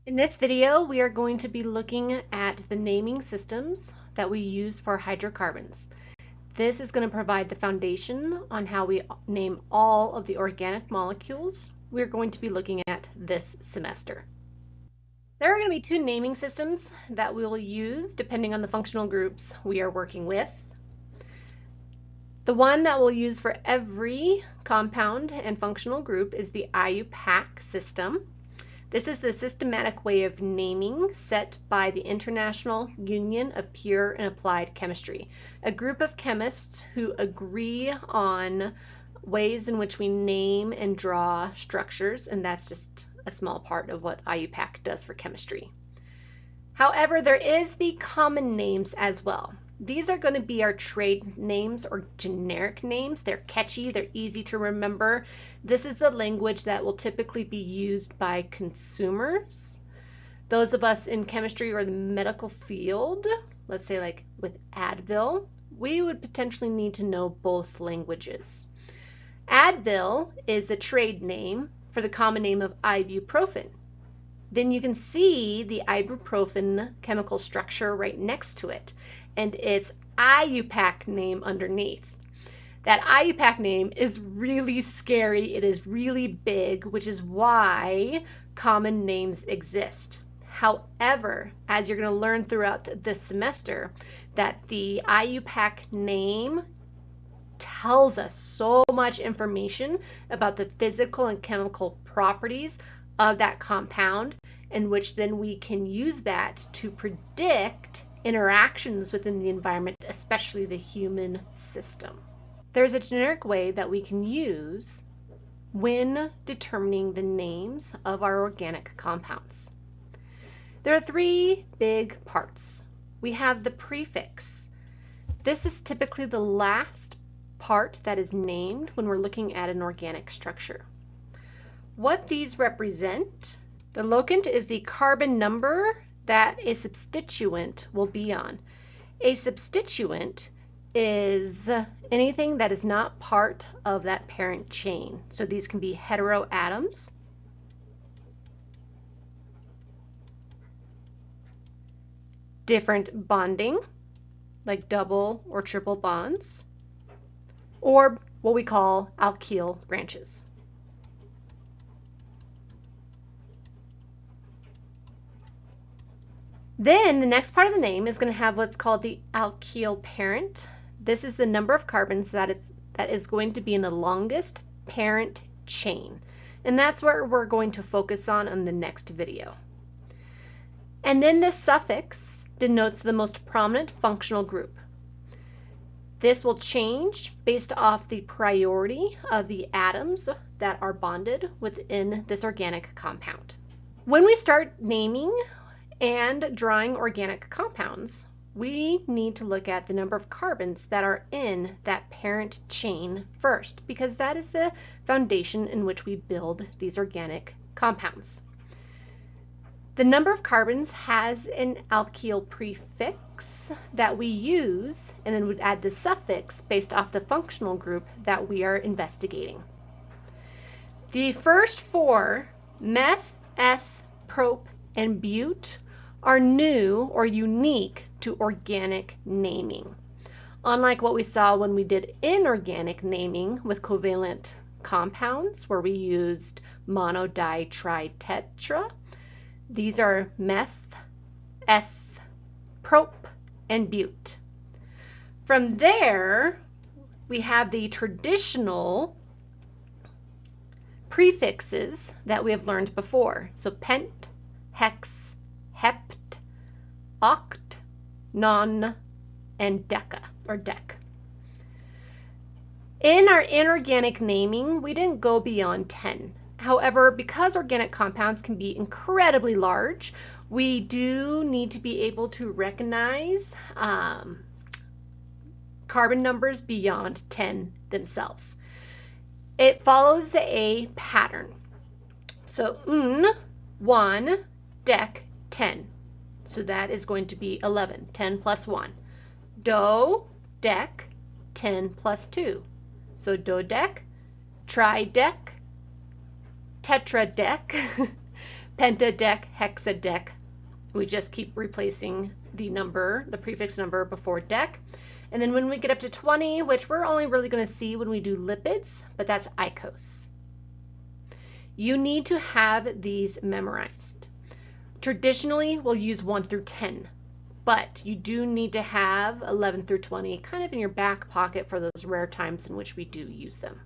In this video, we are going to be looking at the naming systems that we use for hydrocarbons. This is going to provide the foundation on how we name all of the organic molecules we're going to be looking at this semester. There are going to be two naming systems that we will use depending on the functional groups we are working with. The one that we'll use for every compound and functional group is the IUPAC system. This is the systematic way of naming set by the International Union of Pure and Applied Chemistry, a group of chemists who agree on ways in which we name and draw structures, and that's just a small part of what IUPAC does for chemistry. However, there is the common names as well. These are going to be our trade names or generic names. They're catchy, they're easy to remember. This is the language that will typically be used by consumers. Those of us in chemistry or the medical field, let's say like with Advil, we would potentially need to know both languages. Advil is the trade name for the common name of ibuprofen. Then you can see the ibuprofen chemical structure right next to it, and its IUPAC name underneath. That IUPAC name is really scary. It is really big, which is why common names exist. However, as you're going to learn throughout this semester, that the IUPAC name tells us so much information about the physical and chemical properties of that compound, in which then we can use that to predict interactions within the environment, especially the human system. There's a generic way that we can use when determining the names of our organic compounds. There are three big parts. We have the prefix. This is typically the last part that is named when we're looking at an organic structure. What these represent: the locant is the carbon number that a substituent will be on. A substituent is anything that is not part of that parent chain. So these can be heteroatoms, different bonding, like double or triple bonds, or what we call alkyl branches. Then the next part of the name is going to have what's called the alkyl parent. This is the number of carbons that is going to be in the longest parent chain. And that's where we're going to focus on the next video. And then the suffix denotes the most prominent functional group. This will change based off the priority of the atoms that are bonded within this organic compound. When we start naming and drawing organic compounds, we need to look at the number of carbons that are in that parent chain first, because that is the foundation in which we build these organic compounds. The number of carbons has an alkyl prefix that we use, and then would add the suffix based off the functional group that we are investigating. The first four, meth, eth, prop, and bute, are new or unique to organic naming. Unlike what we saw when we did inorganic naming with covalent compounds, where we used mono, di, tri, tetra, these are meth, eth, prop, and bute. From there, we have the traditional prefixes that we have learned before. So pent, hex, hept, oct, non, and deca, or dec. In our inorganic naming, we didn't go beyond 10. However, because organic compounds can be incredibly large, we do need to be able to recognize carbon numbers beyond 10 themselves. It follows a pattern. So un, 1, dec, 10. So that is going to be 11, 10 plus 1. Do, dec, 10 plus 2. So dodec, tridec, tetradec, pentadec, hexadec. We just keep replacing the number, the prefix number before dec. And then when we get up to 20, which we're only really going to see when we do lipids, but that's ICOS. You need to have these memorized. Traditionally, we'll use 1 through 10, but you do need to have 11 through 20 kind of in your back pocket for those rare times in which we do use them.